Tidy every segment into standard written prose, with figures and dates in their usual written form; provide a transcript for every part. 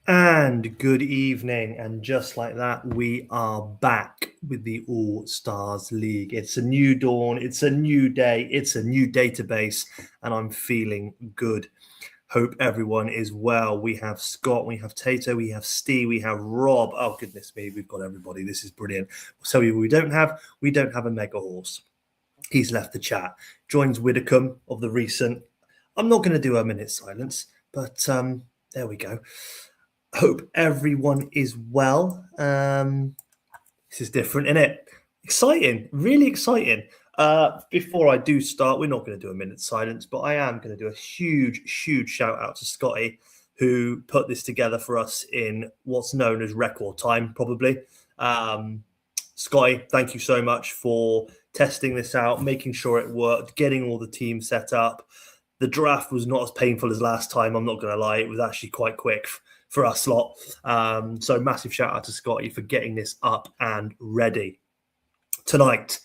And good evening. And just like that, we are back with the All Stars League. It's a new dawn, it's a new day, it's a new database, and I'm feeling good. Hope everyone is well. We have Scott, we have Tato, we have Steve, we have Rob. Oh, goodness me, we've got everybody. This is brilliant. So we don't have a mega horse. He's left the chat. Joins Widdicombe of the recent. I'm not going to do a minute's silence, but there we go. Hope everyone is well. This is different, isn't it? Exciting, really exciting. Before I do start, we're not going to do a minute's silence, but I am going to do a huge shout out to Scotty, who put this together for us in what's known as record time, probably. Scotty, thank you so much for testing this out, making sure it worked, getting all the teams set up. The draft was not as painful as last time, I'm not going to lie. It was actually quite quick for us lot. So massive shout out to Scotty for getting this up and ready. Tonight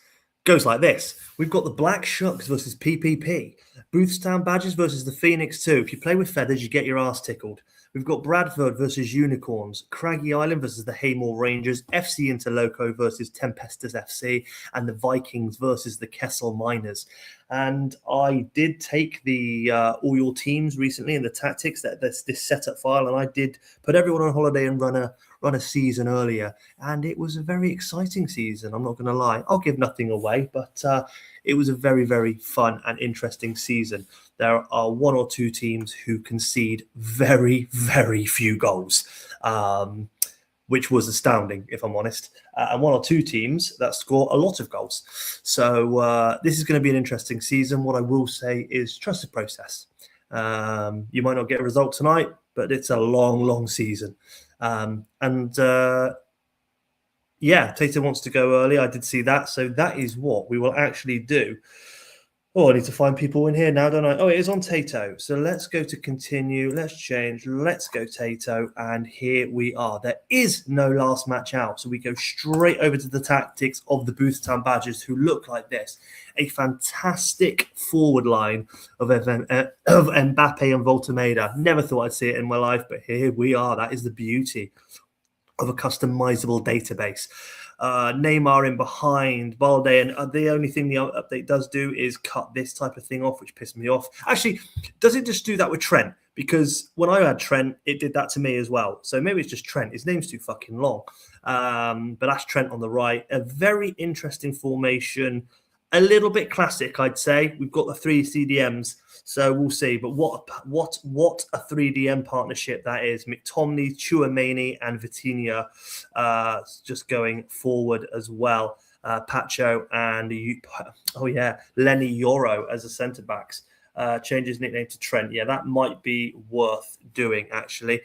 goes like this. We've got the Black Shucks versus PPP. Boothstown Badgers versus the Phoenix 2. If you play with feathers, you get your ass tickled. We've got Bradford versus Unicorns, Craggy Island versus the Haymore Rangers, FC Interloco versus Tempestus FC, and the Vikings versus the Kessel Miners. And I did take the all your teams recently in the tactics, this setup file, and I did put everyone on holiday and run a season earlier, and it was a very exciting season. I'm not going to lie. I'll give nothing away, but it was a very, very fun and interesting season. There are one or two teams who concede very, very few goals, which was astounding, if I'm honest, and one or two teams that score a lot of goals. So this is going to be an interesting season. What I will say is trust the process. You might not get a result tonight, but it's a long season. Yeah, Tato wants to go early. I did see that. So that is what we will actually do. Oh, I need to find people in here now, don't I? Oh, it is on Tato. So let's go to continue. Let's change. Let's go Tato. And here we are. There is no last match out. So we go straight over to the tactics of the Boothstown Badgers, who look like this. A fantastic forward line of Mbappe and Voltameda. Never thought I'd see it in my life, but here we are. That is the beauty of a customizable database. Neymar in behind, Balde, and the only thing the update does do is cut this type of thing off, which pissed me off. Actually, does it just do that with Trent? Because when I had Trent, it did that to me as well. So maybe it's just Trent. His name's too fucking long. But that's Trent on the right. A very interesting formation. A little bit classic, I'd say. We've got the three CDMs, so we'll see. But what a 3DM partnership that is. McTomney, Chouameni, and Vitinha just going forward as well. Pacho and Lenny Yoro as the centre backs. Change his nickname to Trent. Yeah, that might be worth doing, actually.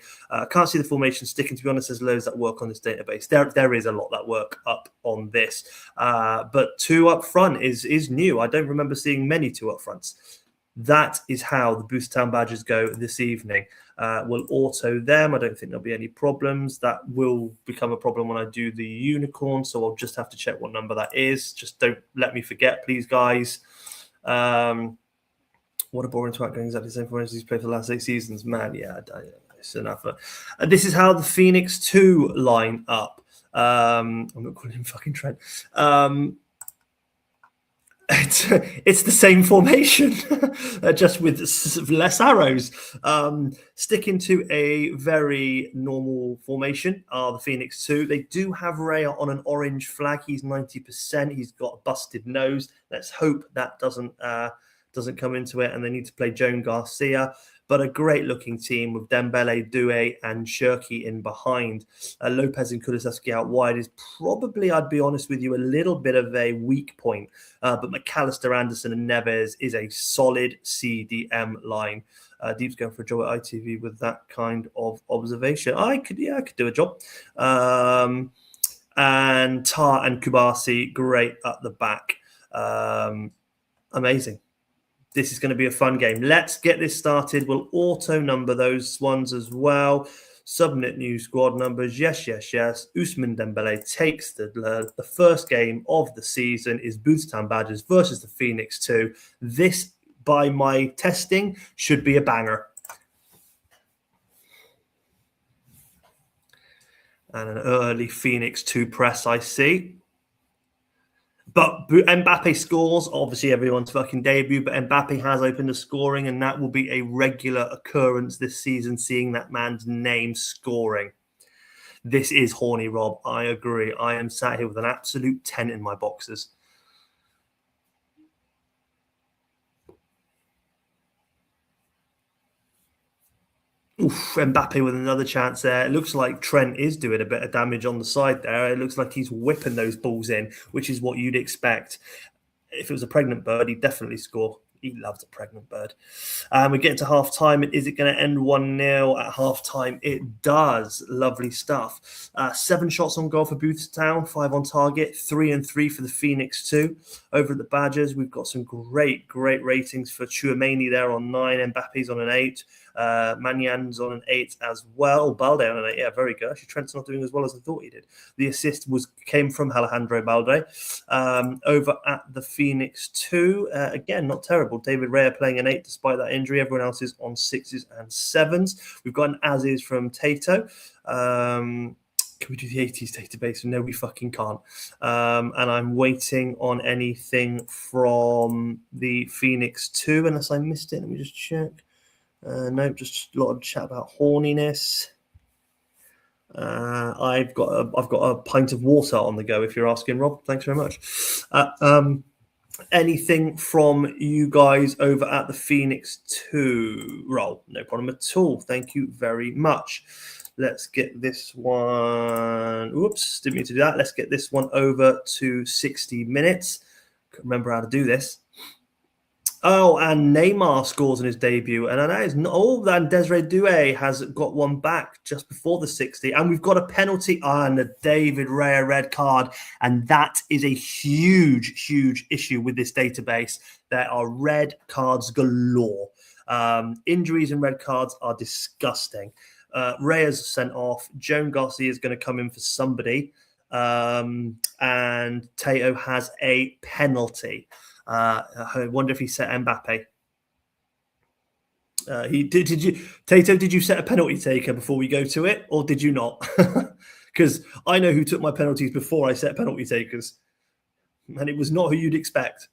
Can't see the formation sticking, to be honest. There's loads that work on this database. There is a lot that work up on this. But two up front is new. I don't remember seeing many two up fronts. That is how the Boothstown Badgers go this evening. We'll auto them. I don't think there'll be any problems. That will become a problem when I do the unicorn, so I'll just have to check what number that is. Just don't let me forget, please, guys. What a boring twat going exactly the same formation he's played for the last 8 seasons. Man, yeah, it's enough. This is how the Phoenix 2 line up. I'm not calling him fucking Trent. It's the same formation, just with less arrows. Sticking to a very normal formation are the Phoenix 2. They do have Raya on an orange flag. He's 90%. He's got a busted nose. Let's hope that doesn't come into it, and they need to play Joan Garcia. But a great-looking team with Dembele, Doué, and Shirky in behind. Lopez and Kulusevski out wide is probably, I'd be honest with you, a little bit of a weak point. But McAllister, Anderson, and Neves is a solid CDM line. Deep's going for a job at ITV with that kind of observation. I could do a job. And Tar and Kubasi, great at the back. Amazing. This is going to be a fun game. Let's get this started. We'll auto number those ones as well. Submit new squad numbers. Yes. Ousmane Dembele takes the first game of the season is Boothstown Badgers versus the Phoenix 2. This, by my testing, should be a banger. And an early Phoenix 2 press, I see. But Mbappe scores, obviously everyone's fucking debut, but Mbappe has opened the scoring, and that will be a regular occurrence this season, seeing that man's name scoring. This is horny, Rob. I agree. I am sat here with an absolute 10 in my boxes. Oof, Mbappe with another chance there. It looks like Trent is doing a bit of damage on the side there. It looks like he's whipping those balls in, which is what you'd expect. If it was a pregnant bird, he'd definitely score. He loves a pregnant bird. We get to half time. Is it going to end 1-0 at half time? It does. Lovely stuff. 7 shots on goal for Boothstown, 5 on target, 3 and 3 for the Phoenix 2. Over at the Badgers, we've got some great ratings for Chouameni there on 9, Mbappe's on an 8. Manyan's on an 8 as well. Balde on an 8. Yeah, very good. Actually, Trent's not doing as well as I thought he did. The assist came from Alejandro Balde. Over at the Phoenix 2, again, not terrible. David Rea playing an 8 despite that injury. Everyone else is on 6s and 7s. We've got an as-is from Tato. Can we do the 80s database? No, we fucking can't. And I'm waiting on anything from the Phoenix 2, unless I missed it. Let me just check. No, just a lot of chat about horniness. I've got a pint of water on the go, if you're asking, Rob. Thanks very much. Anything from you guys over at the Phoenix 2 roll? No problem at all. Thank you very much. Let's get this one. Oops, didn't mean to do that. Let's get this one over to 60 minutes. Can't remember how to do this. Oh, and Neymar scores in his debut. And that is not all. And Desiree Doué has got one back just before the 60. And we've got a penalty and a David Rea red card. And that is a huge issue with this database. There are red cards galore. Injuries and red cards are disgusting. Rea's sent off. Joan Garcia is going to come in for somebody. And Tato has a penalty. I wonder if he set Mbappe. Did you, Tato? Did you set a penalty taker before we go to it, or did you not? Because I know who took my penalties before I set penalty takers, and it was not who you'd expect.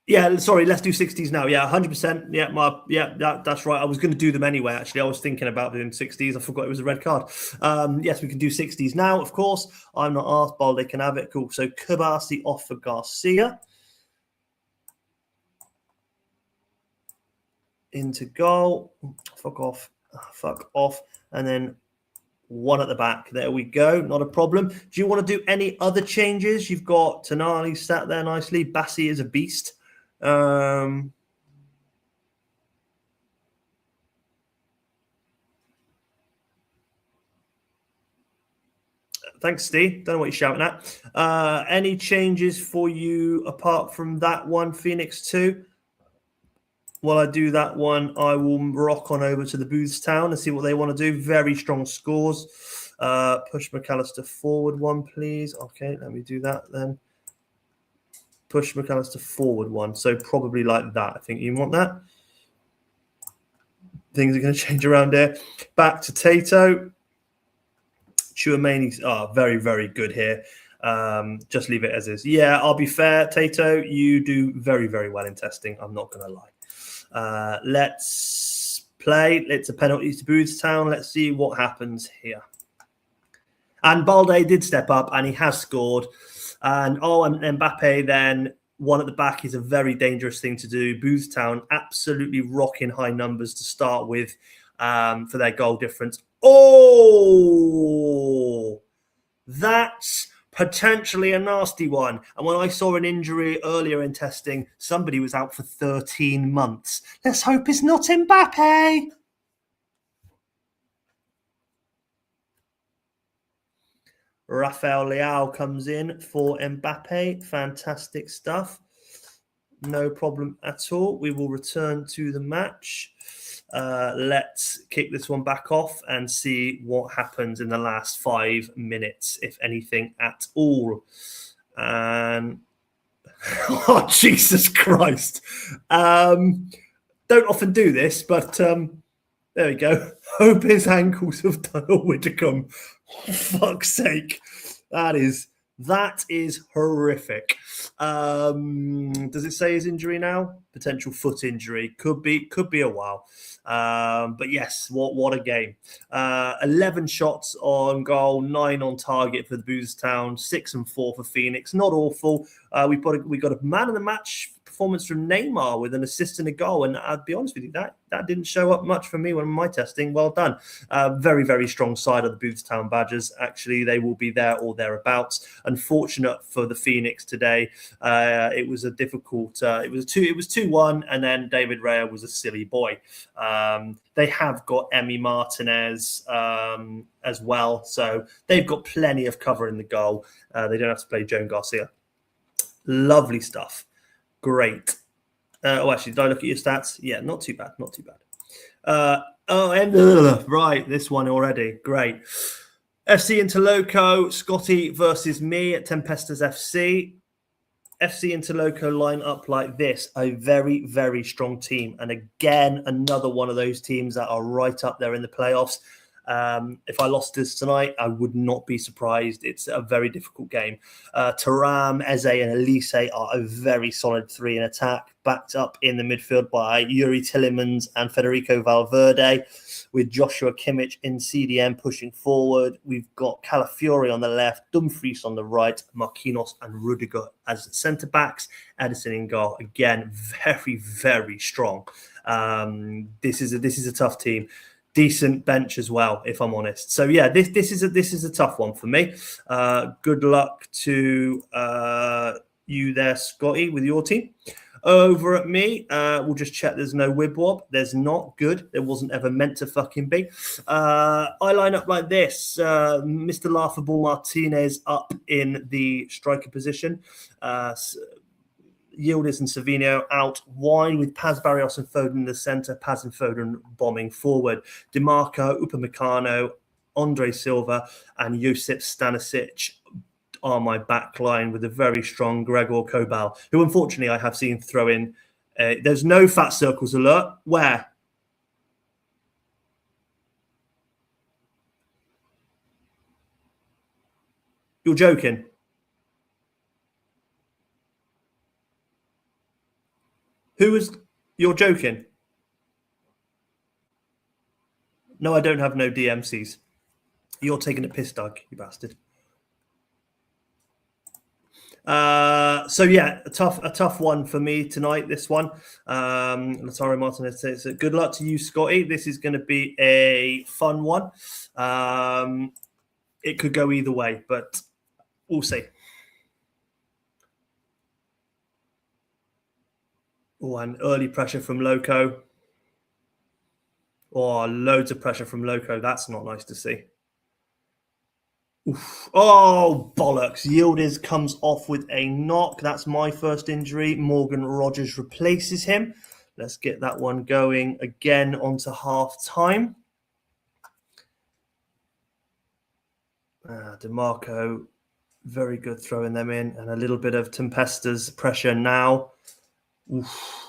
Yeah, sorry, let's do 60s now. Yeah, 100%. Yeah, that's right. I was going to do them anyway, actually. I was thinking about doing 60s. I forgot it was a red card. Yes, we can do 60s now, of course. I'm not asked. Balde can have it. Cool. So Kubasi off for Garcia. Into goal. Fuck off. And then one at the back. There we go. Not a problem. Do you want to do any other changes? You've got Tonali sat there nicely. Bassi is a beast. Thanks, Steve. Don't know what you're shouting at. Any changes for you apart from that one, Phoenix 2? While I do that one, I will rock on over to the Boothstown and see what they want to do. Very strong scores. Push McAllister forward one, please. Okay, let me do that then. Push McAllister forward one. So probably like that. I think you want that. Things are going to change around here. Back to Tato. Chouameni's very good here. Just leave it as is. Yeah, I'll be fair, Tato. You do very well in testing. I'm not going to lie. Let's play. It's a penalty to Boothstown. Let's see what happens here. And Balde did step up, and he has scored. And Mbappe then. One at the back is a very dangerous thing to do. Boothstown absolutely rocking high numbers to start with for their goal difference. Oh, that's potentially a nasty one. And when I saw an injury earlier in testing, somebody was out for 13 months. Let's hope it's not Mbappe. Rafael Leao comes in for Mbappe. Fantastic stuff. No problem at all. We will return to the match. Let's kick this one back off and see what happens in the last 5 minutes, if anything at all. And oh, Jesus Christ. Don't often do this, but there we go. Hope his ankles have done a Widdicombe. Fuck's sake. That is horrific. Does it say his injury now? Potential foot injury. Could be a while. But yes, what a game. 11 shots on goal, 9 on target for the Boothstown, 6 and 4 for Phoenix. Not awful. We got a man of the match performance from Neymar with an assist and a goal. And I'll be honest with you, that didn't show up much for me when my testing. Well done. Very, very strong side of the Boothstown Badgers. Actually, they will be there or thereabouts. Unfortunate for the Phoenix today. It was a difficult. It was 2-1, and then David Raya was a silly boy. They have got Emi Martinez as well, so they've got plenty of cover in the goal. They don't have to play Joan Garcia. Lovely stuff. Great. Actually, did I look at your stats? Yeah, not too bad. Right, this one already. Great. FC Interloco, Scotty versus me at Tempestas FC. FC Interloco line up like this. A very, very strong team. And again, another one of those teams that are right up there in the playoffs. If I lost this tonight, I would not be surprised. It's a very difficult game. Taram, Eze, and Elise are a very solid 3 in attack, backed up in the midfield by Yuri Tillemans and Federico Valverde, with Joshua Kimmich in CDM pushing forward. We've got Calafiore on the left, Dumfries on the right, Marquinhos and Rudiger as centre-backs, Edison in goal. Again, very, very strong. This is a tough team. Decent bench as well, if I'm honest. So yeah, this is a tough one for me. Good luck to you there, Scotty, with your team. Over at me, we'll just check there's no wibwob. There's not. Good. There wasn't ever meant to fucking be. I line up like this. Mr. Laughable Martinez up in the striker position. Yildiz and Savino out wide with Paz Barrios and Foden in the centre. Paz and Foden bombing forward. DeMarco, Upamecano, Andre Silva, and Josip Stanisic are my back line with a very strong Gregor Kobal, who unfortunately I have seen throw in. There's no fat circles alert. Where? You're joking. You're joking? No, I don't have no DMCs. You're taking a piss, Doug, you bastard. So yeah, a tough one for me tonight. This one, Lataro Martinez says, "Good luck to you, Scotty. This is going to be a fun one. It could go either way, but we'll see." Oh, and early pressure from Loco. Oh, loads of pressure from Loco. That's not nice to see. Oof. Oh, bollocks. Yildiz comes off with a knock. That's my first injury. Morgan Rogers replaces him. Let's get that one going again onto half time. DeMarco, very good throwing them in, and a little bit of Tempesta's pressure now. Oof.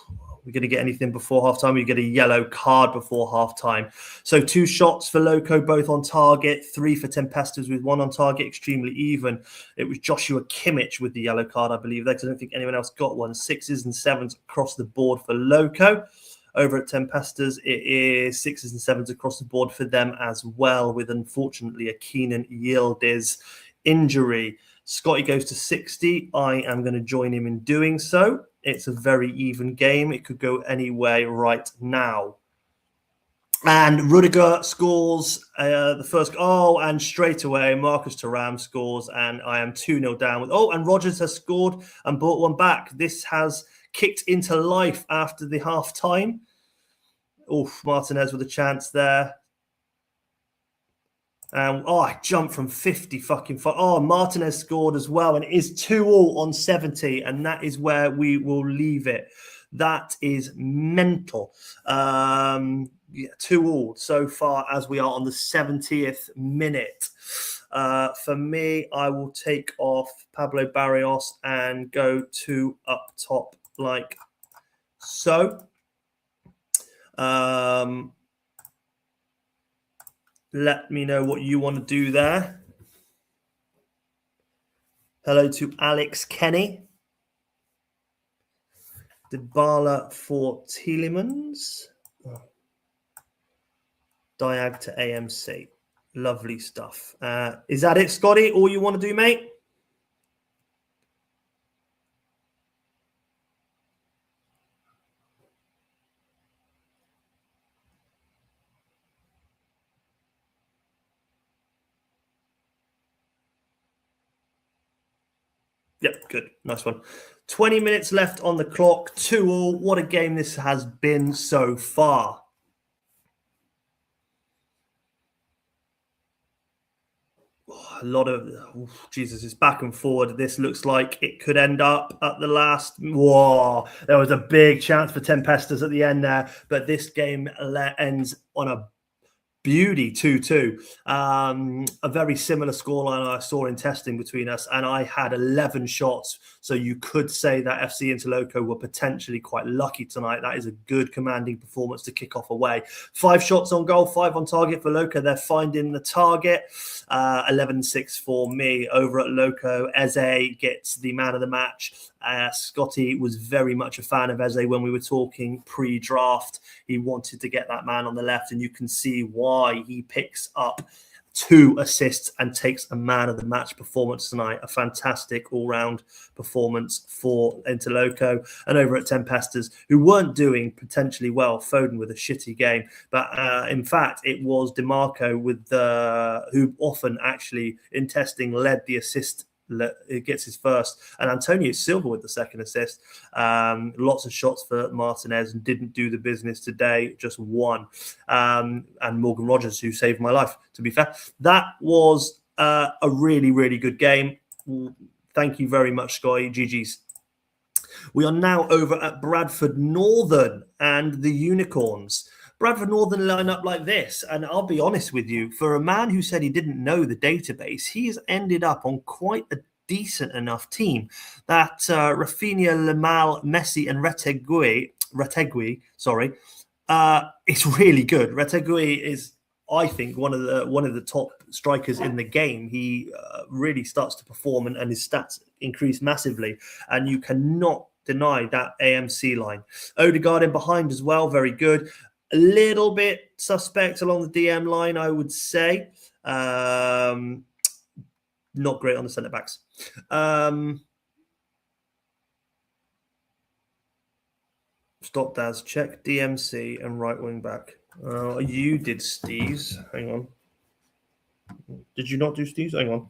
We're going to get anything before halftime. You get a yellow card before halftime. So 2 shots for Loco, both on target. 3 for Tempestas with 1 on target, extremely even. It was Joshua Kimmich with the yellow card, I believe, because I don't think anyone else got one. 6s and 7s across the board for Loco. Over at Tempestas, it is 6s and 7s across the board for them as well, with unfortunately a Keenan Yildiz injury. Scotty goes to 60. I am going to join him in doing so. It's a very even game. It could go any way right now. And Rudiger scores the first. Oh, and straight away, Marcus Thuram scores, and I am 2-0 down. And Rogers has scored and brought one back. This has kicked into life after the half time. Martinez with a chance there. I jumped from 50 fucking far. Martinez scored as well, and it is 2-2 on 70, and that is where we will leave it. That is mental. 2-2 so far as we are on the 70th minute. For me, I will take off Pablo Barrios and go 2 up top like so. Let me know what you want to do there. Hello to Alex Kenny. Dybala for Tielemans. Diag to AMC. Lovely stuff. Is that it, Scotty? All you want to do, mate? Yep, good. Nice one. 20 minutes left on the clock. 2-2. What a game this has been so far. A lot of Jesus, it's back and forward. This looks like it could end up at the last. Whoa, there was a big chance for Tempestas at the end there, but this game ends on a beauty 2-2. A very similar scoreline I saw in testing between us, and I had 11 shots. So you could say that FC Interloco were potentially quite lucky tonight. That is a good commanding performance to kick off away. 5 shots on goal, 5 on target for Loco. They're finding the target. 11-6 for me over at Loco. Eze gets the man of the match. Scotty was very much a fan of Eze when we were talking pre-draft. He wanted to get that man on the left, and you can see why he picks up 2 assists and takes a man of the match performance tonight. A fantastic all-round performance for Interloco. And over at Tempestas, who weren't doing potentially well, Foden with a shitty game. But in fact, it was DeMarco with who often actually in testing led the assist. It gets his first, and Antonio Silva with the second assist. Lots of shots for Martinez and didn't do the business today, just one. And Morgan Rogers, who saved my life, to be fair. That was a really, really good game. Thank you very much, Sky. GG's. We are now over at Bradford Northern and the Unicorns. Bradford Northern line up like this, and I'll be honest with you, for a man who said he didn't know the database, he has ended up on quite a decent enough team. That Rafinha, Lamal, Messi, and Retegui, it's really good. Retegui is, I think, one of the top strikers in the game. He really starts to perform, and his stats increase massively, and you cannot deny that AMC line. Odegaard in behind as well, very good. A little bit suspect along the DM line, I would say. Not great on the centre backs. Stop, Daz. Check DMC and right wing back. You did Steve's. Hang on. Did you not do Steve's? Hang on.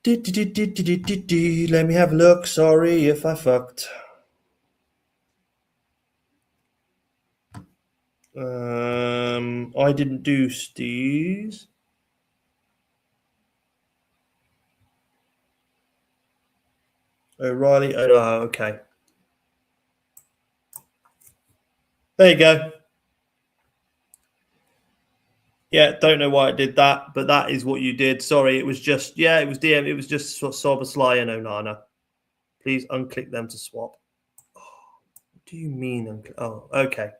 Let me have a look. Sorry if I fucked. I didn't do Steve's. O'Reilly. Oh, okay. There you go. Yeah, don't know why I did that, but that is what you did. Sorry, it was just, it was DM. It was just Szoboszlai and Onana. Please unclick them to swap. Oh, what do you mean? Oh, okay.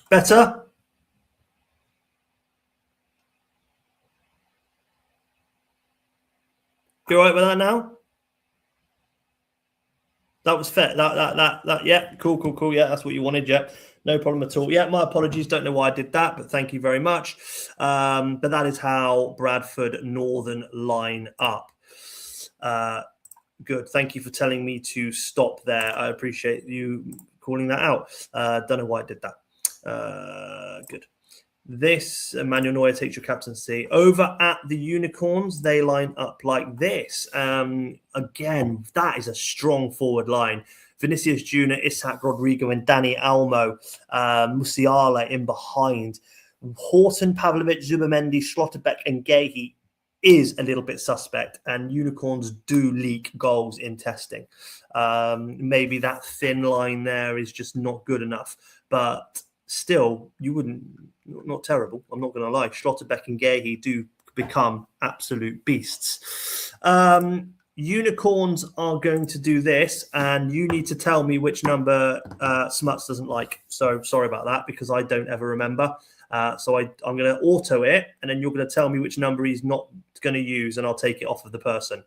Better? You all right with that now? That was fair. That. Yeah, cool. Yeah, that's what you wanted. Yeah, no problem at all. Yeah, my apologies. Don't know why I did that, but thank you very much. But that is how Bradford Northern line up. Good. Thank you for telling me to stop there. I appreciate you calling that out. Don't know why I did that. Good. This, Emmanuel Neuer takes your captaincy. Over at the Unicorns, they line up like this. Again, that is a strong forward line. Vinicius Junior, Isaac Rodrigo, and Danny Almo. Musiala in behind. Horton, Pavlovic, Zubamendi, Schlotterbeck, and Gehi is a little bit suspect, and unicorns do leak goals in testing. Maybe that thin line there is just not good enough, but still, you wouldn't, not terrible. I'm not going to lie. Schlotterbeck and Gahey do become absolute beasts. Unicorns are going to do this, and you need to tell me which number Smuts doesn't like. So sorry about that, because I don't ever remember. So I'm going to auto it, and then you're going to tell me which number he's not going to use, and I'll take it off of the person.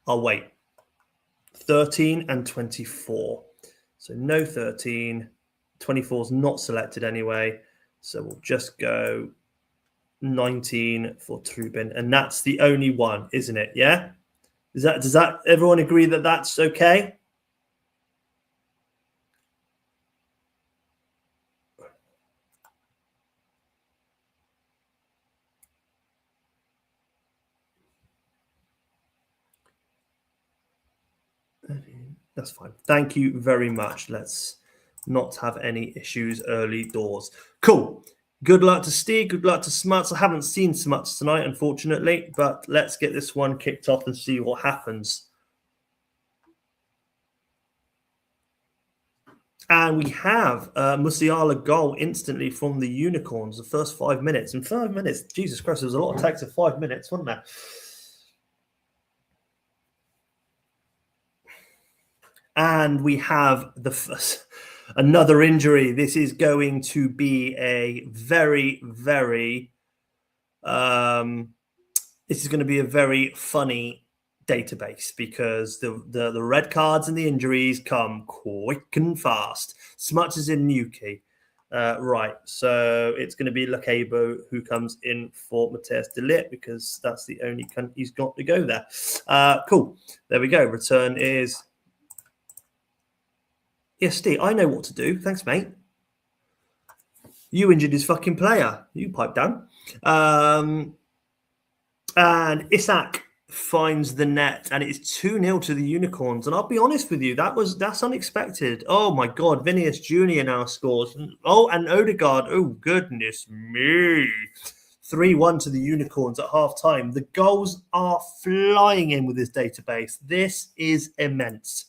I'll wait. 13 and 24. So no 13. 24 is not selected anyway. So we'll just go 19 for Trubin, and that's the only one, isn't it? Yeah. Does that everyone agree that that's okay? That's fine. Thank you very much. Let's not have any issues early doors. Cool. Good luck to Steve. Good luck to Smuts. I haven't seen Smuts tonight, unfortunately, but let's get this one kicked off and see what happens. And we have Musiala goal instantly from the Unicorns, the first 5 minutes. In 5 minutes, Jesus Christ, there was a lot of text of 5 minutes, wasn't there? And we have another injury. This is going to be a very, very this is going to be a very funny database, because the red cards and the injuries come quick and fast. Smuts is in Newquay. Right, so it's going to be Lakebo who comes in for Mateus de Ligt, because that's the only country he's got to go there. Cool. There we go. Return is... Yes, Steve, I know what to do. Thanks, mate. You injured his fucking player. You pipe down. And Isak finds the net, and it's 2-0 to the Unicorns. And I'll be honest with you, that's unexpected. Oh my God, Vinicius Jr. now scores. Oh, and Odegaard. Oh, goodness me. 3-1 to the Unicorns at half-time. The goals are flying in with this database. This is immense.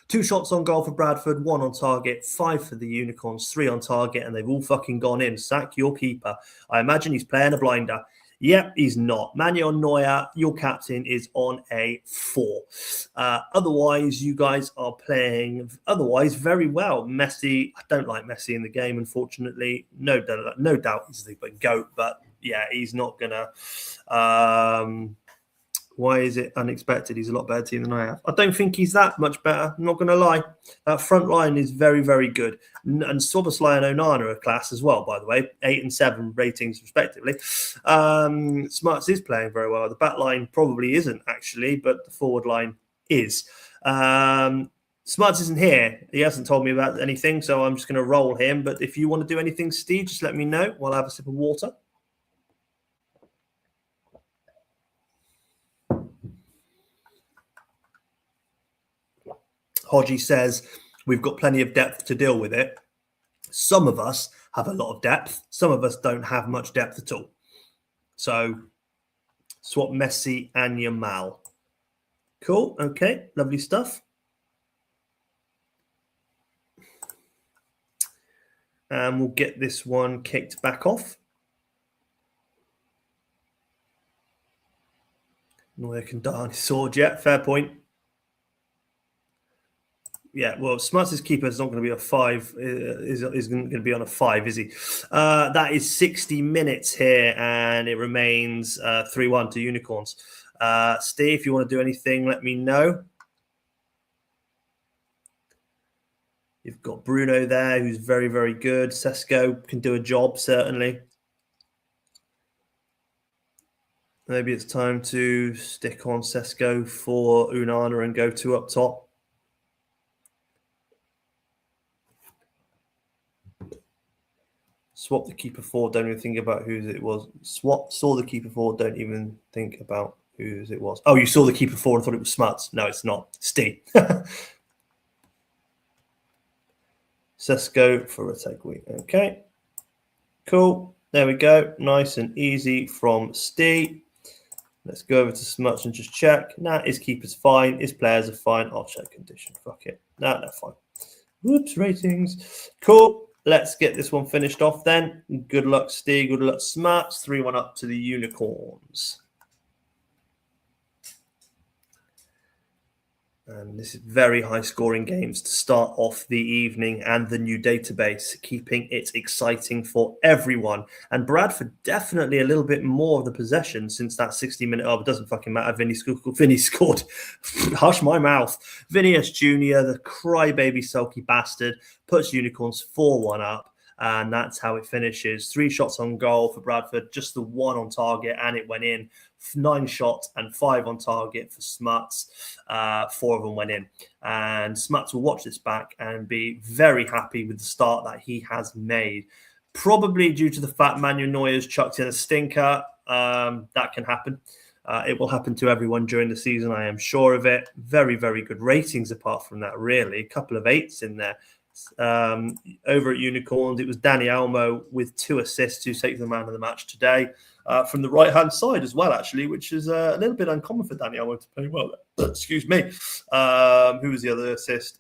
2 shots on goal for Bradford, 1 on target, 5 for the Unicorns, 3 on target, and they've all fucking gone in. Sack your keeper. I imagine he's playing a blinder. Yep, he's not. Manuel Neuer, your captain, is on a 4. Otherwise, you guys are playing very well. Messi, I don't like Messi in the game, unfortunately. No doubt he's the GOAT, but yeah, he's not going to... Why is it unexpected? He's a lot better team than I have. I don't think he's that much better. I'm not going to lie. That front line is very, very good. And Szoboszlai and Onana are a class as well, by the way. 8 and 7 ratings, respectively. Smuts is playing very well. The back line probably isn't, actually, but the forward line is. Smuts isn't here. He hasn't told me about anything, so I'm just going to roll him. But if you want to do anything, Steve, just let me know while I have a sip of water. Hodgie says, we've got plenty of depth to deal with it. Some of us have a lot of depth. Some of us don't have much depth at all. So swap Messi and Yamal. Cool. Okay. Lovely stuff. And we'll get this one kicked back off. Neuer can die on his sword yet. Fair point. Yeah, well, Smuts' keeper is not going to be a 5. Is going to be on a 5, is he? That is 60 minutes here, and it remains 3-1 to Unicorns. Steve, if you want to do anything, let me know. You've got Bruno there, who's very, very good. Sesko can do a job, certainly. Maybe it's time to stick on Sesko for Onana and go 2 up top. Swap the keeper forward, don't even think about whose it was. Saw the keeper forward, don't even think about whose it was. Oh, you saw the keeper forward and thought it was Smuts. No, it's not. Steve. Sesko for a takeaway. Okay. Cool. There we go. Nice and easy from Steve. Let's go over to Smuts and just check. Nah, his keeper's fine. His players are fine. I'll check condition. Fuck it. Nah, they're fine. Whoops, ratings. Cool. Let's get this one finished off then. Good luck, Steve. Good luck, Smuts. 3-1 up to the Unicorns. And this is very high scoring games to start off the evening and the new database, keeping it exciting for everyone. And Bradford definitely a little bit more of the possession since that 60-minute. Oh, it doesn't fucking matter. Vinny scored. Hush my mouth. Vinicius Jr., the crybaby sulky bastard, puts Unicorns 4-1 up. And that's how it finishes. 3 shots on goal for Bradford, just the 1 on target, and it went in. 9 shots and 5 on target for Smuts. 4 of them went in. And Smuts will watch this back and be very happy with the start that he has made. Probably due to the fact Manuel Neuer's chucked in a stinker. That can happen. It will happen to everyone during the season, I am sure of it. Very, very good ratings apart from that, really. A couple of 8s in there. Over at Unicorns, it was Danny Almo with 2 assists who takes the man of the match today. From the right-hand side as well, actually, which is a little bit uncommon for Danny Almo to play well. Excuse me. Who was the other assist?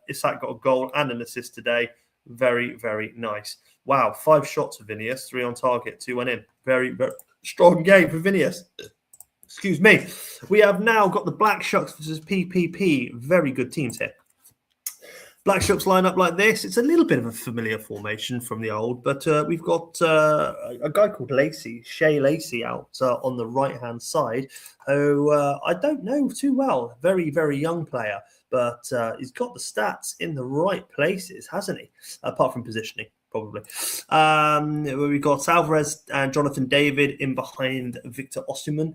Isak got a goal and an assist today. Very, very nice. Wow, 5 shots for Vinicius, 3 on target, 2 went in. Very, very strong game for Vinicius. Excuse me. We have now got the Black Sharks versus PPP. Very good teams here. Black Sharks line up like this. It's a little bit of a familiar formation from the old, but we've got a guy called Shea Lacey out on the right-hand side, who I don't know too well. Very, very young player, but he's got the stats in the right places, hasn't he? Apart from positioning, probably. We've got Alvarez and Jonathan David in behind Victor Osimhen.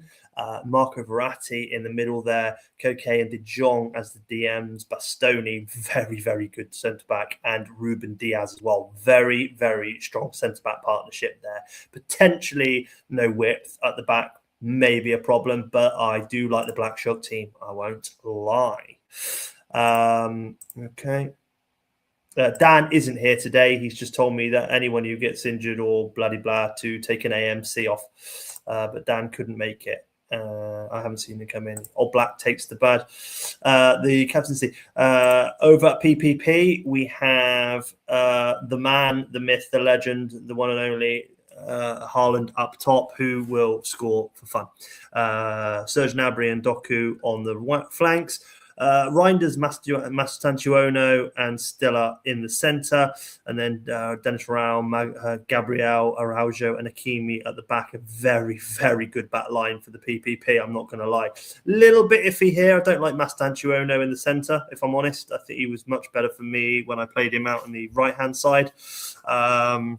Marco Verratti in the middle there, Koke and De Jong as the DMs, Bastoni, very, very good centre-back, and Ruben Diaz as well. Very, very strong centre-back partnership there. Potentially no width at the back, maybe a problem, but I do like the Black Shark team, I won't lie. Okay. Dan isn't here today. He's just told me that anyone who gets injured or bloody blah to take an AMC off, but Dan couldn't make it. I haven't seen him come in. Old Black takes the bad. The captaincy. Over at PPP, we have the man, the myth, the legend, the one and only Haaland up top, who will score for fun. Serge Gnabry and Doku on the right flanks. Reinders, Mastantuono, and Stella in the centre, and then Dennis Raul, Gabriel, Araujo, and Hakimi at the back. A very, very good back line for the PPP. I'm not going to lie. Little bit iffy here. I don't like Mastantuono in the centre, if I'm honest. I think he was much better for me when I played him out on the right-hand side. I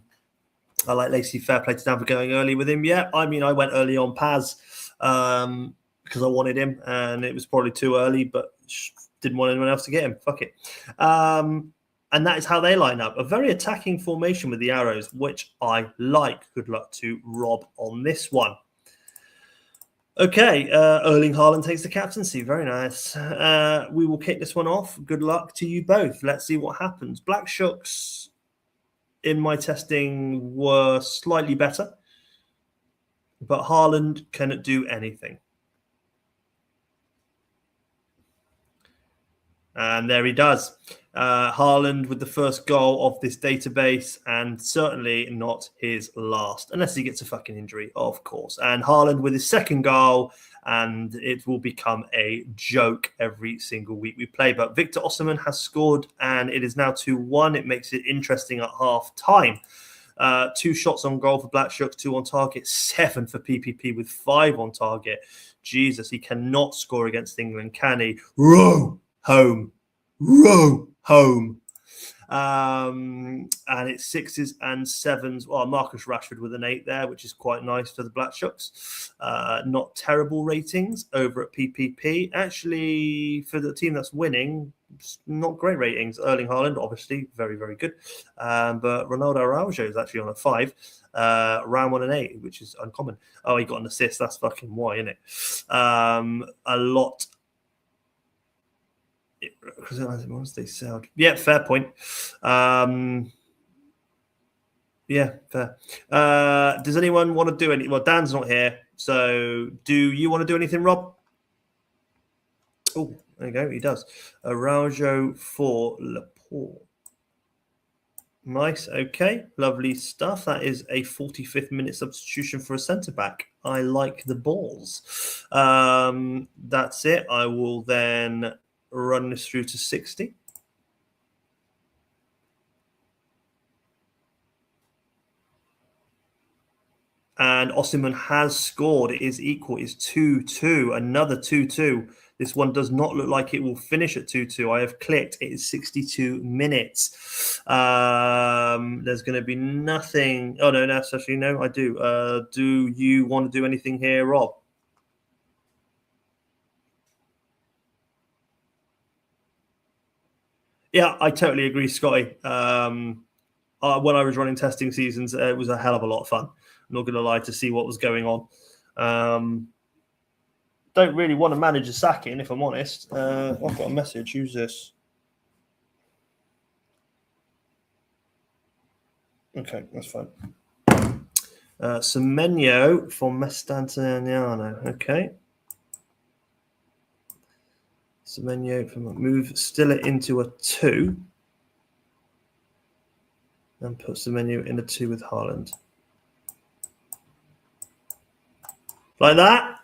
like Lacey. Fair play to Dan for going early with him. Yeah, I mean, I went early on Paz because I wanted him, and it was probably too early, but didn't want anyone else to get him. Fuck it. And that is how they line up. A very attacking formation with the arrows, which I like. Good luck to Rob on this one. Okay, Erling Haaland takes the captaincy. Very nice. We will kick this one off. Good luck to you both. Let's see what happens. Black Sharks, in my testing, were slightly better, but Haaland cannot do anything. And there he does. Haaland with the first goal of this database, and certainly not his last, unless he gets a fucking injury, of course. And Haaland with his second goal, and it will become a joke every single week we play. But Victor Osimhen has scored, and it is now 2-1. It makes it interesting at half time. 2 shots on goal for Black Sharks, 2 on target, 7 for PPP with 5 on target. Jesus, he cannot score against England, can he? Row home. And it's 6s and 7s. Well, Marcus Rashford with an 8 there, which is quite nice for the Black Sharks. Not terrible ratings over at PPP. Actually, for the team that's winning, not great ratings. Erling Haaland, obviously, very, very good. But Ronaldo Araujo is actually on a 5. Round 1 and 8, which is uncommon. Oh, he got an assist. That's fucking why, isn't it? A lot. Once they sold. Yeah, fair point. Yeah, fair. Does anyone want to do any? Well, Dan's not here, so do you want to do anything, Rob? Oh, there you go. He does. Araujo for Laporte. Nice. Okay. Lovely stuff. That is a 45th minute substitution for a centre back. I like the balls. That's it. I will then run this through to 60. And Osimhen has scored. It is equal. It's 2-2. Another 2-2. This one does not look like it will finish at 2-2. I have clicked. It is 62 minutes. There's going to be nothing. Oh, no, that's actually, no, I do. Do you want to do anything here, Rob? Yeah, I totally agree, Scotty. When I was running testing seasons, it was a hell of a lot of fun. I'm not going to lie, to see what was going on. Don't really want to manage a sacking, if I'm honest. I've got a message. Who's this? Okay, that's fine. Semenyo for Mestantaniano. Okay. Semenyo from move still it into a 2. And put Semenyo in a 2 with Haaland. Like that.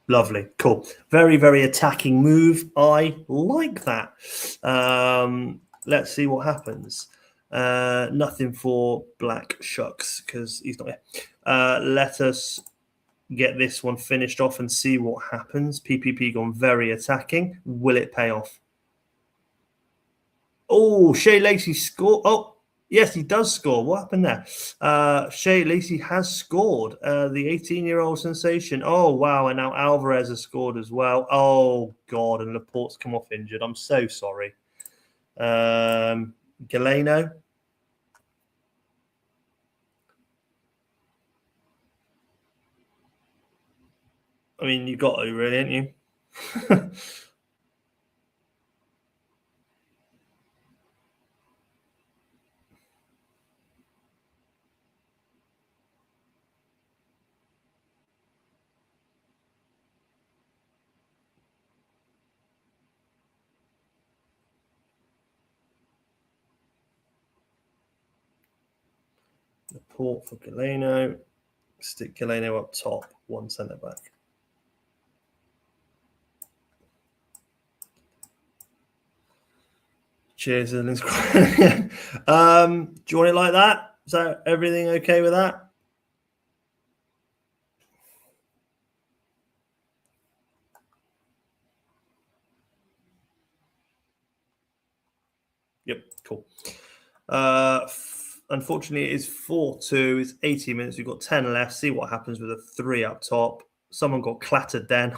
Lovely. Cool. Very, very attacking move. I like that. Let's see what happens. Nothing for Black Shucks because he's not here. Let us get this one finished off and see what happens. PPP gone very attacking. Will it pay off? Oh, Shea Lacey scored. Oh, yes, he does score. What happened there? Shea Lacey has scored. The 18-year-old sensation. Oh, wow. And now Alvarez has scored as well. Oh, God. And Laporte's come off injured. I'm so sorry. Galeno. I mean, you got to, really, ain't you? Laporte for Galeno. Stick Galeno up top, one centre back. Cheers, Lynn's crying. Do you want it like that? Is that everything okay with that? Yep, cool. Unfortunately, it is 4-2. It's 80 minutes. We've got 10 left. See what happens with a 3 up top. Someone got clattered then.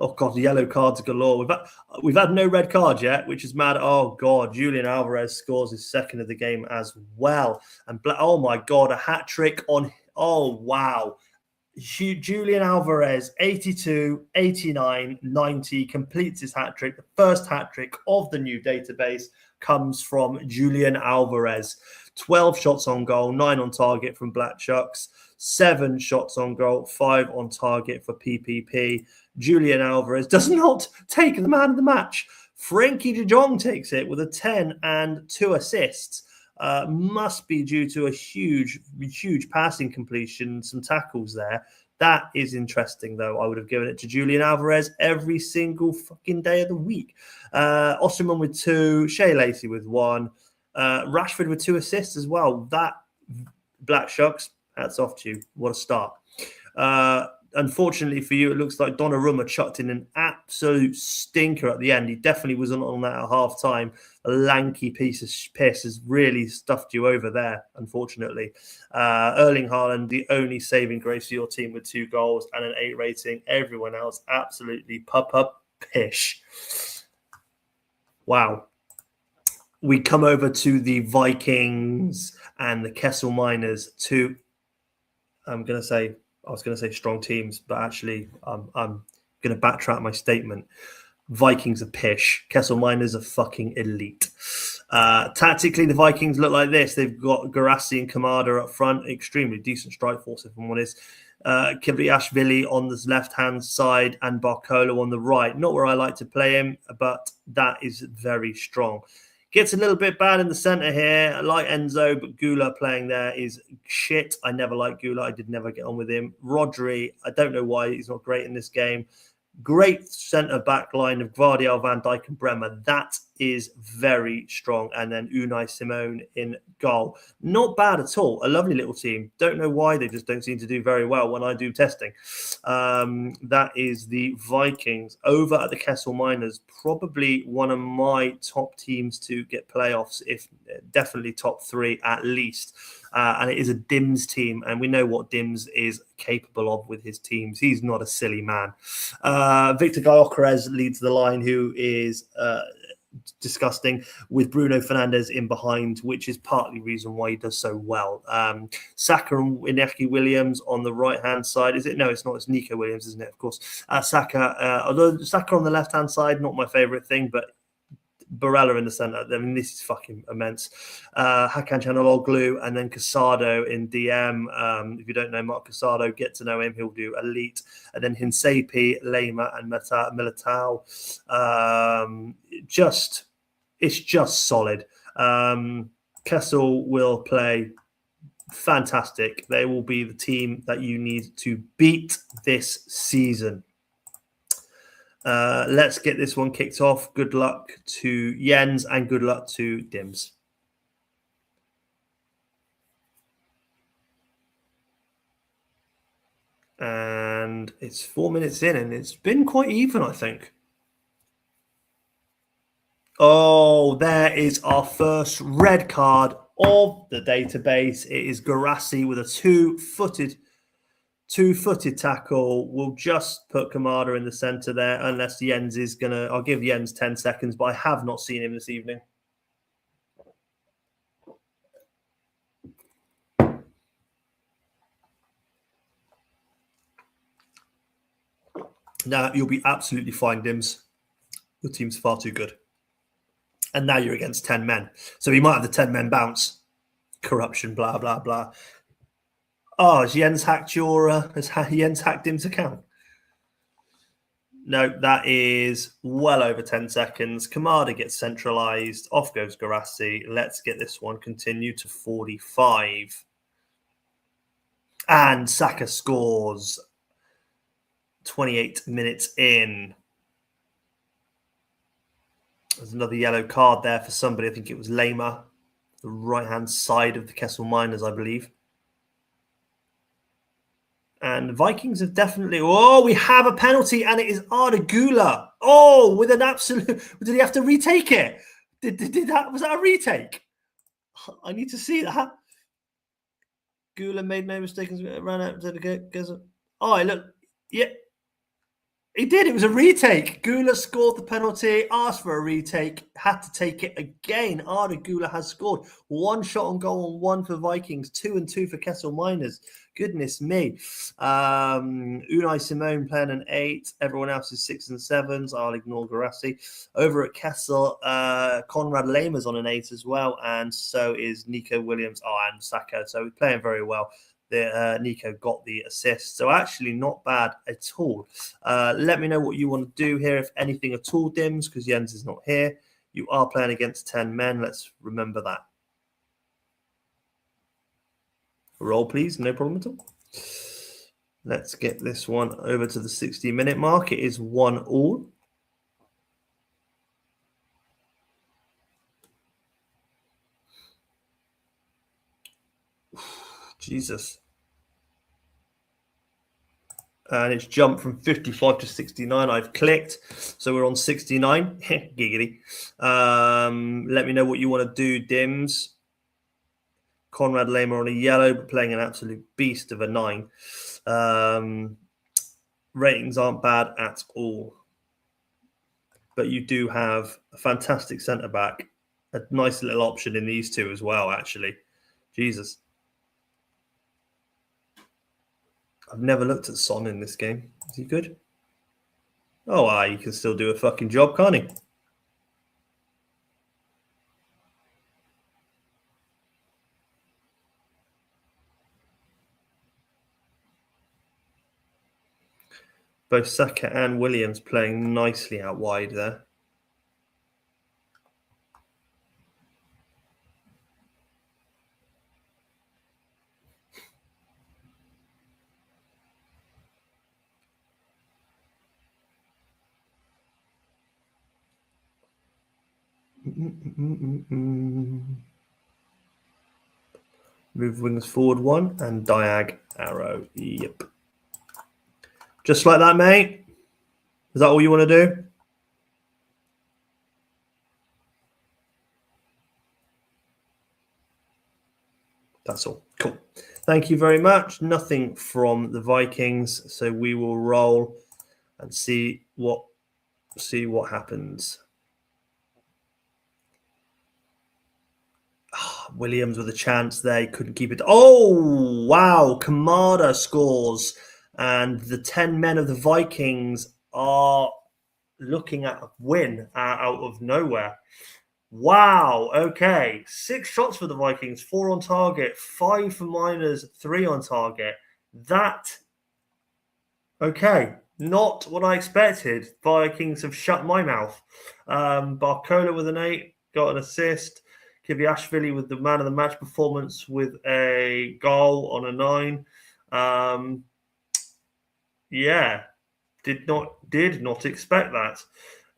Oh God, yellow cards galore. We've had no red cards yet, which is mad. Oh God, Julian Alvarez scores his second of the game as well. And oh my God, a hat trick on. Oh wow. Julian Alvarez, 82, 89, 90, completes his hat trick. The first hat trick of the new database comes from Julian Alvarez. 12 shots on goal, 9 on target from Black Shucks, 7 shots on goal, 5 on target for PPP. Julian Alvarez does not take the man of the match. Frankie de Jong takes it with a 10 and 2 assists. Must be due to a huge passing completion, some tackles there. That is interesting, though. I would have given it to Julian Alvarez every single fucking day of the week. Osterman with 2, Shea Lacey with 1, Rashford with 2 assists as well. That, Black Shucks, hats off to you. What a start. Unfortunately for you, it looks like Donnarumma chucked in an absolute stinker at the end. He definitely wasn't on that at half time. A lanky piece of piss has really stuffed you over there, unfortunately. Erling Haaland, the only saving grace for your team with 2 goals and an 8 rating. Everyone else absolutely pish. Wow. We come over to the Vikings and the Kessel Miners. I'm going to say I was going to say strong teams, but actually, I'm going to backtrack my statement. Vikings are pish. Kessel Miners are fucking elite. Tactically, the Vikings look like this. They've got Garassi and Kamada up front. Extremely decent strike force, if I'm honest. Kibriashvili on the left-hand side and Barcolo on the right. Not where I like to play him, but that is very strong. Gets a little bit bad in the centre here. I like Enzo, but Gula playing there is shit. I never liked Gula. I did never get on with him. Rodri, I don't know why he's not great in this game. Great centre-back line of Gvardiol, Van Dijk and Bremer. That is very strong. And then Unai Simone in goal. Not bad at all. A lovely little team. Don't know why they just don't seem to do very well when I do testing. That is the Vikings. Over at the Kessel Miners, probably one of my top teams to get playoffs, if definitely top 3 at least. And it is a Dims team, and we know what Dims is capable of with his teams. He's not a silly man. Victor Gyökeres leads the line, who is disgusting, with Bruno Fernandes in behind, which is partly the reason why he does so well. Saka and Inaki Williams on the right-hand side. Is it? No, it's not. It's Nico Williams, isn't it? Of course. Saka, although Saka on the left-hand side, not my favourite thing, but Barella in the centre. I mean, this is fucking immense. Hakan Çalhanoğlu and then Casado in DM. If you don't know Mark Casado, get to know him. He'll do elite. And then Hinsepi, Lema, and Militao. It's just solid. Kessel will play fantastic. They will be the team that you need to beat this season. Let's get this one kicked off. Good luck to Jens and good luck to Dims. And it's 4 minutes in and it's been quite even, I think. Oh, there is our first red card of the database. It is Garassi with a two-footed tackle. We'll just put Kamada in the centre there, unless Jens is going to... I'll give Jens 10 seconds, but I have not seen him this evening. Now, you'll be absolutely fine, Dims. Your team's far too good. And now you're against 10 men. So he might have the 10 men bounce. Corruption, blah, blah, blah. Oh, has Jens hacked Jens hacked Dim's account? No, that is well over 10 seconds. Kamada gets centralised. Off goes Garassi. Let's get this one continued to 45. And Saka scores 28 minutes in. There's another yellow card there for somebody. I think it was Lema, the right-hand side of the Kessel Miners, I believe. And the Vikings have definitely... Oh, we have a penalty, and it is Arda Güler. Oh, with an absolute... Did he have to retake it? Did that... Was that a retake? I need to see that. Güler made no mistakes. Ran out to the... Oh, look. Yeah. He did. It was a retake. Güler scored the penalty, asked for a retake, had to take it again. Arda Güler has scored. 1 shot on goal and 1 for Vikings, 2 and 2 for Kessel Miners. Goodness me. Unai Simone playing an 8. Everyone else is 6 and 7s. I'll ignore Garassi. Over at Kessel, Conrad Lema's on an 8 as well, and so is Nico Williams. Oh, and Saka. So we're playing very well. Nico got the assist. So actually not bad at all. Let me know what you want to do here, if anything at all, Dims, because Jens is not here. You are playing against 10 men. Let's remember that. Roll, please. No problem at all. Let's get this one over to the 60-minute mark. It is 1-1. Jesus. And it's jumped from 55 to 69. I've clicked. So we're on 69. Giggity. Let me know what you want to do, Dims. Conrad Lema on a yellow, but playing an absolute beast of a 9. Ratings aren't bad at all. But you do have a fantastic centre-back. A nice little option in these two as well, actually. Jesus. I've never looked at Son in this game. Is he good? Oh, he can still do a fucking job, can't he? Both Saka and Williams playing nicely out wide there. Move wings forward one and diag arrow. Yep. Just like that, mate. Is that all you want to do? That's all. Cool. Thank you very much. Nothing from the Vikings, so we will roll and see what happens. Williams with a chance there, he couldn't keep it. Oh, wow. Kamada scores. And the 10 men of the Vikings are looking at a win out of nowhere. Wow. Okay. 6 shots for the Vikings, 4 on target, 5 for Miners, 3 on target. That, okay. Not what I expected. Vikings have shut my mouth. Barcola with an 8, got an assist. Kiviashvili with the man of the match performance with a goal on a 9. Yeah, did not expect that.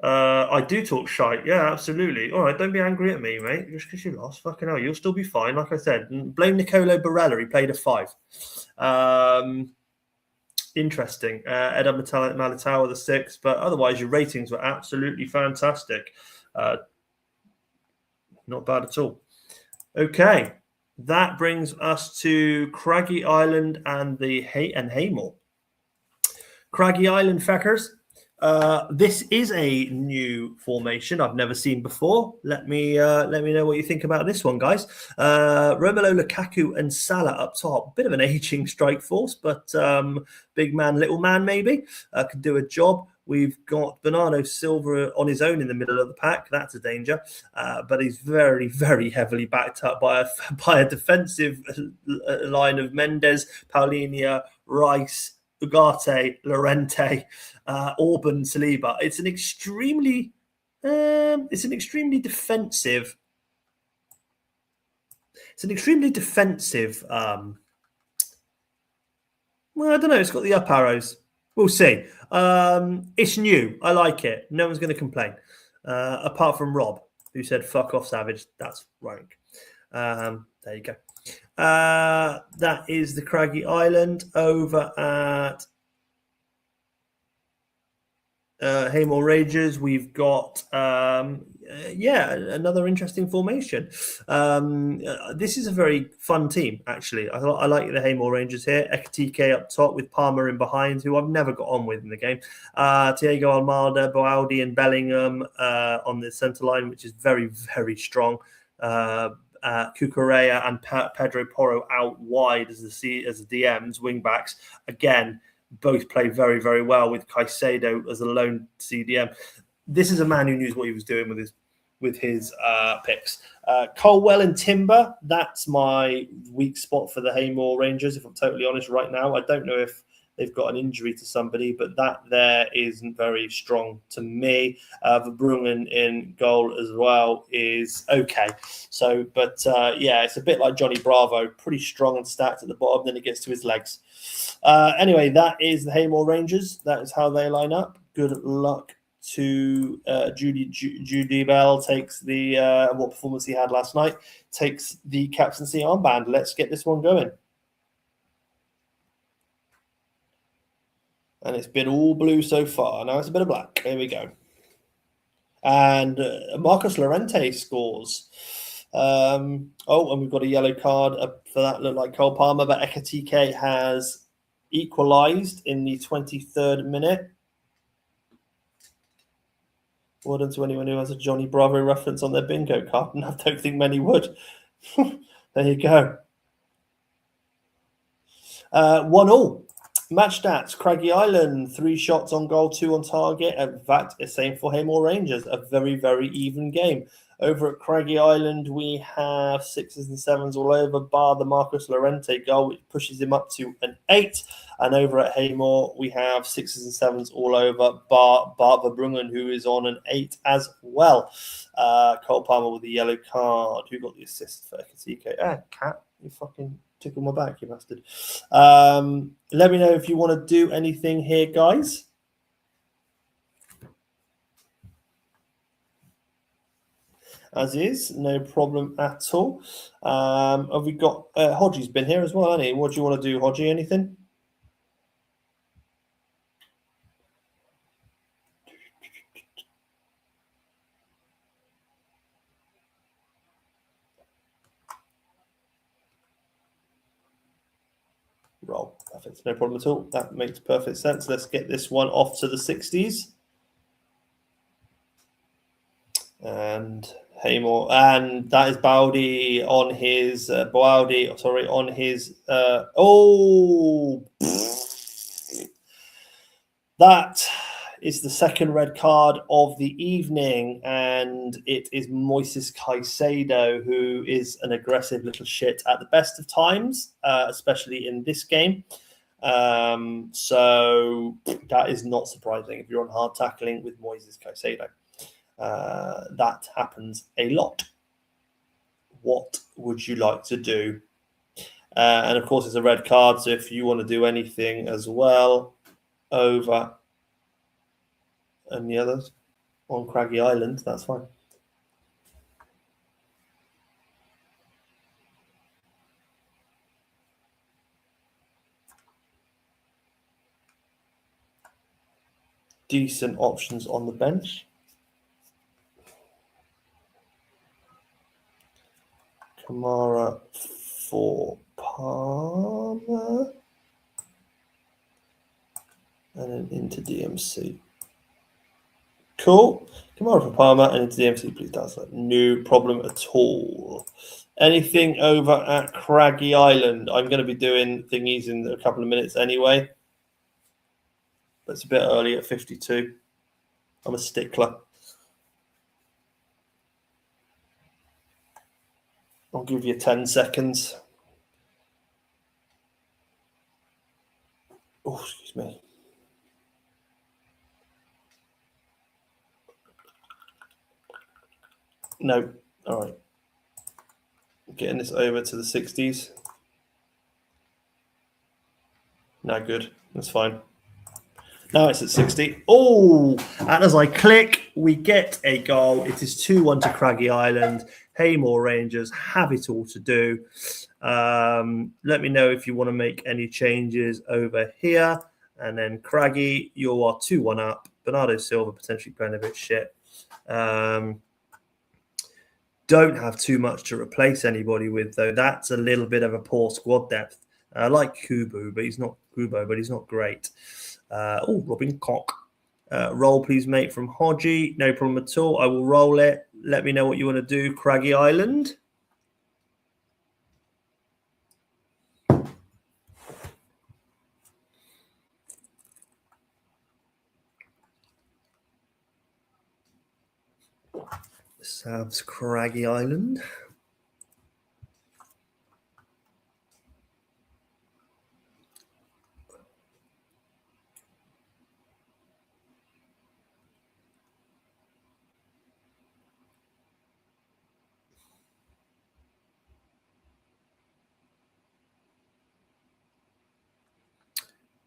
I do talk shite. Yeah, absolutely. All right, don't be angry at me, mate. Just because you lost, fucking hell, you'll still be fine. Like I said, blame Nicolo Barella. He played a 5. Interesting. Eda Militao with a 6, but otherwise your ratings were absolutely fantastic. Not bad at all. Okay, that brings us to Craggy Island and Haymore. Craggy Island feckers. This is a new formation I've never seen before. Let me know what you think about this one, guys. Romelu Lukaku and Salah up top. Bit of an aging strike force, but big man, little man maybe could do a job. We've got Bernardo Silva on his own in the middle of the pack. That's a danger, but he's very, very heavily backed up by a defensive line of Mendes, Paulinho, Rice, Ugarte, Llorente, Orban, Saliba. It's an extremely defensive. It's an extremely defensive. Well, I don't know. It's got the up arrows. We'll see. It's new. I like it. No one's going to complain, apart from Rob, who said "fuck off, Savage." That's rank. There you go. That is the Craggy Island over at Haymore Rangers. We've got another interesting formation. This is a very fun team, actually. I like the Haymore Rangers here. Ekatike up top with Palmer in behind, who I've never got on with in the game. Thiago Almada, Boaldi and Bellingham on the centre line, which is very, very strong. Cucurella and Pedro Porro out wide as the DMs, wing-backs. Again, both play very, very well with Caicedo as a lone CDM. This is a man who knew what he was doing with his picks. Colwell and Timber, that's my weak spot for the Haymore Rangers, if I'm totally honest right now. I don't know if they've got an injury to somebody, but that there isn't very strong to me. Verbruggen in goal as well is okay. So, but it's a bit like Johnny Bravo, pretty strong and stacked at the bottom, then it gets to his legs. Anyway, that is the Haymore Rangers. That is how they line up. Good luck to Judy Bell. Takes the what performance he had last night. Takes the captaincy armband. Let's get this one going. And it's been all blue so far. Now it's a bit of black. Here we go. And Marcos Llorente scores. And we've got a yellow card for that. Looked like Cole Palmer, but Ekatike has equalised in the 23rd minute. Well done to anyone who has a Johnny Bravo reference on their bingo card, and I don't think many would. There you go. 1-1. Match stats: Craggy Island, 3 shots on goal, 2 on target. In fact, it's same for Haymore Rangers. A very, very even game. Over at Craggy Island, we have 6s and 7s all over, bar the Marcus Llorente goal, which pushes him up to an 8. And over at Haymore, we have 6s and 7s all over, bar Verbruggen, who is on an 8 as well. Cole Palmer with the yellow card. Who got the assist for Ekatike? Cat, you fucking tickle my back, you bastard. Let me know if you want to do anything here, guys. As is, no problem at all. Have we got Hodgie's been here as well, hasn't he? What do you want to do, Hodgie? Anything? Roll. Perfect. No problem at all. That makes perfect sense. Let's get this one off to the 60s. And Haymore, and that is Bowdy on his on his that is the second red card of the evening, and it is Moises Caicedo, who is an aggressive little shit at the best of times, especially in this game. So that is not surprising if you're on hard tackling with Moises Caicedo. That happens a lot. What would you like to do? And of course, it's a red card, so if you want to do anything as well over and the others on Craggy Island, that's fine. Decent options on the bench. Kamara for Palmer. And then into DMC. Cool. Kamara for Palmer and into DMC, please. That's no problem at all. Anything over at Craggy Island? I'm going to be doing thingies in a couple of minutes anyway. But it's a bit early at 52. I'm a stickler. I'll give you 10 seconds. Oh, excuse me. No. All right. Getting this over to the 60s. No, good. That's fine. Now it's at 60. Oh, and as I click, we get a goal. It is 2-1 to Craggy Island. Haymore Rangers have it all to do. Let me know if you want to make any changes over here. And then Craggy, you are 2-1 up. Bernardo Silva potentially playing a bit shit. Don't have too much to replace anybody with, though. That's a little bit of a poor squad depth. I like Kubo, but he's not great. Robin Cock. Roll, please, mate, from Hodgie. No problem at all. I will roll it. Let me know what you want to do, Craggy Island. Savs Craggy Island.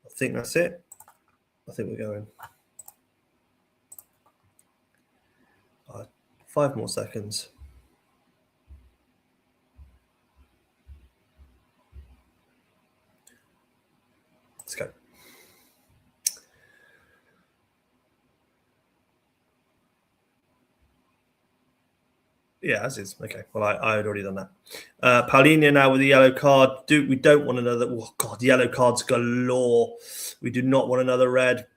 I think that's it. I think we're going. 5 more seconds. Let's go. Yeah, as is. Okay. Well, I had already done that. Paulinho now with the yellow card. We don't want another. Oh, God, yellow cards galore. We do not want another red.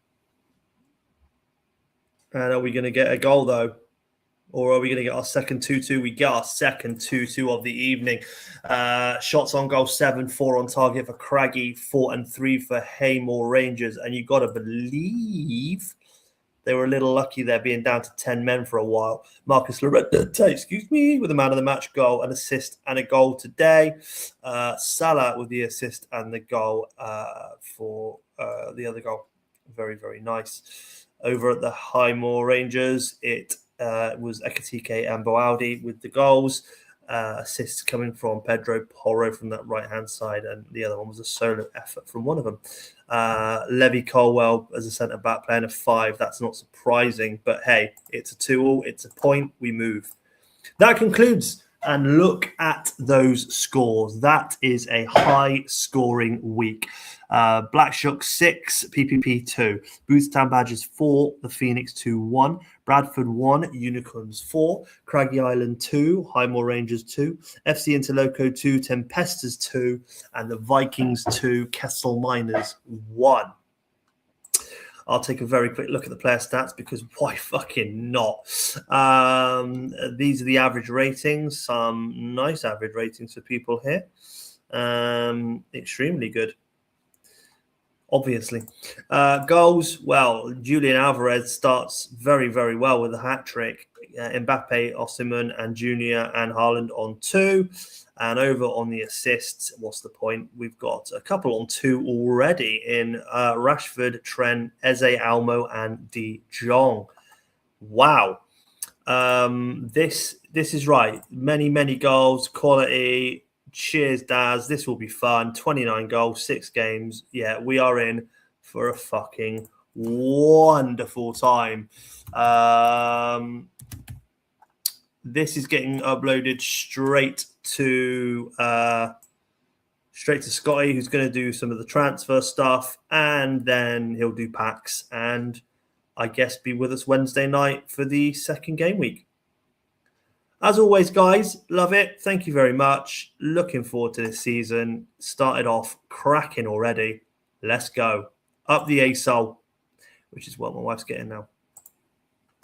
And are we going to get a goal, though? Or are we going to get our second 2-2? We get our second 2-2 of the evening. Shots on goal 7, 4 on target for Craggy, 4 and 3 for Haymore Rangers. And you've got to believe they were a little lucky there being down to 10 men for a while. Marcus Lorente, with a man of the match goal, an assist and a goal today. Salah with the assist and the goal for the other goal. Very, very nice. Over at the Highmore Rangers, it was Ekatike and Boaldi with the goals. Assists coming from Pedro Porro from that right-hand side, and the other one was a solo effort from one of them. Levy Colwell as a centre-back playing a 5. That's not surprising, but hey, it's a 2-2. It's a point. We move. That concludes. And look at those scores. That is a high-scoring week. Blackshook 6, PPP 2. Boothstown Badgers 4, the Phoenix 2-1. Bradford 1, Unicorns 4. Craggy Island 2, Highmore Rangers 2. FC Interloco 2, Tempesters 2. And the Vikings 2, Kessel Miners 1. I'll take a very quick look at the player stats because why fucking not? These are the average ratings. Some nice average ratings for people here. Extremely good. Obviously. Goals, well, Julian Alvarez starts very, very well with a hat-trick. Mbappe, Osimhen, and Junior and Haaland on 2. And over on the assists, what's the point? We've got a couple on 2 already in Rashford, Trent, Eze Almo, and De Jong. Wow. This is right. Many, many goals, quality. Cheers, Daz. This will be fun. 29 goals, 6 games. Yeah, we are in for a fucking wonderful time. This is getting uploaded straight to Scotty, who's going to do some of the transfer stuff, and then he'll do packs and I guess be with us Wednesday night for the second game week. As always, guys, love it. Thank you very much. Looking forward to this season. Started off cracking already. Let's go. Up the ASOL, which is what my wife's getting now.